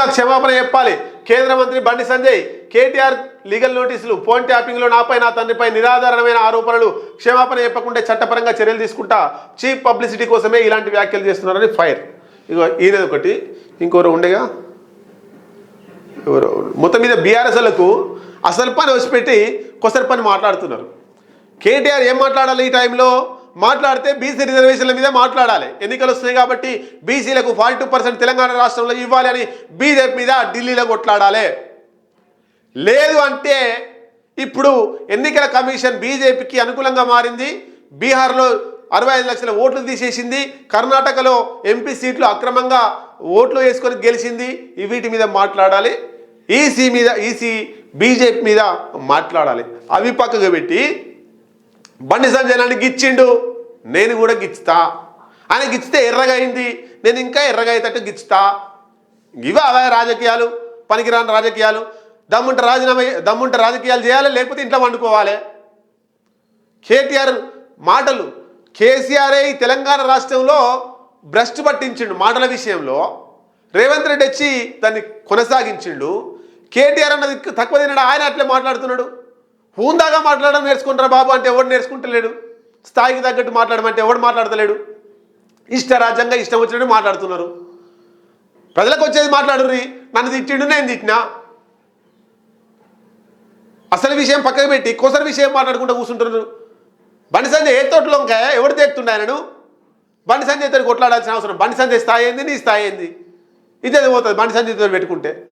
ముందుగా క్షమాపణ చెప్పాలి కేంద్ర మంత్రి బండి సంజయ్. కేటీఆర్ లీగల్ నోటీసులు, ఫోన్ ట్యాపింగ్లో నాపై నా తండ్రిపై నిరాధారణమైన ఆరోపణలు, క్షమాపణ చెప్పకుంటే చట్టపరంగా చర్యలు తీసుకుంటా, చీప్ పబ్లిసిటీ కోసమే ఇలాంటి వ్యాఖ్యలు చేస్తున్నారని ఫైర్. ఇగో ఈయన ఒకటి, ఇంకొకరు ఉండేగా ఎవరు, మొత్తం మీద బీఆర్ఎస్లకు అసలు పని వచ్చిపెట్టి కొసరి పని మాట్లాడుతున్నారు. కేటీఆర్ ఏం మాట్లాడాలి ఈ టైంలో? మాట్లాడితే బీసీ రిజర్వేషన్ల మీద మాట్లాడాలి. ఎన్నికలు వస్తున్నాయి కాబట్టి బీసీలకు 42% తెలంగాణ రాష్ట్రంలో ఇవ్వాలి అని బీజేపీ మీద ఢిల్లీలో కొట్లాడాలి. లేదు అంటే ఇప్పుడు ఎన్నికల కమిషన్ బీజేపీకి అనుకూలంగా మారింది. బీహార్లో 65 లక్షల ఓట్లు తీసేసింది. కర్ణాటకలో ఎంపీ సీట్లు అక్రమంగా ఓట్లు వేసుకొని గెలిచింది. వీటి మీద మాట్లాడాలి. ఈసీ బీజేపీ మీద మాట్లాడాలి. అవి పక్కకు పెట్టి బండి సంజయ్ నన్ను గిచ్చిండు, నేను కూడా గిచ్చుతా, ఆయన గిచ్చితే ఎర్రగా అయింది, నేను ఇంకా ఎర్రగా అయ్యేటట్టు గిచ్చుతా. ఇవే అవే రాజకీయాలు, పనికిరాని రాజకీయాలు. దమ్ముంటే రాజకీయాలు చేయాలి, లేకపోతే ఇంట్లో వండుకోవాలి. కేటీఆర్ మాటలు, కేసీఆర్ తెలంగాణ రాష్ట్రంలో భ్రష్టు పట్టించిండు మాటల విషయంలో. రేవంత్ రెడ్డి వచ్చి దాన్ని కొనసాగించిండు. కేటీఆర్ అన్నది తక్కువ తిన్నాడు, ఆయన అట్లే మాట్లాడుతున్నాడు. హూందాగా మాట్లాడడం నేర్చుకుంటారా బాబు అంటే ఎవడు నేర్చుకుంటలేడు. స్థాయికి తగ్గట్టు మాట్లాడమంటే ఎవడు మాట్లాడతలేడు. ఇష్టరాజ్యంగా ఇష్టం వచ్చినట్టు మాట్లాడుతున్నారు. ప్రజలకు వచ్చేది మాట్లాడుర్రి. నన్ను తిట్టిండు, నేను తిట్టినా. అసలు విషయం పక్కకు పెట్టి కొసరి విషయం మాట్లాడుకుంటూ కూర్చుంటున్నారు. బండి సంజయ్ ఏ తోటలోంకా ఎవడు తేక్తుండే ఆయనను? బండి సంజయ్ తోటి కొట్లాడాల్సిన అవసరం. బండి సంజయ్ స్థాయి ఏంది, నీ స్థాయి ఏంది? ఇదే పోతుంది బండి సంజయ్ తోటి పెట్టుకుంటే.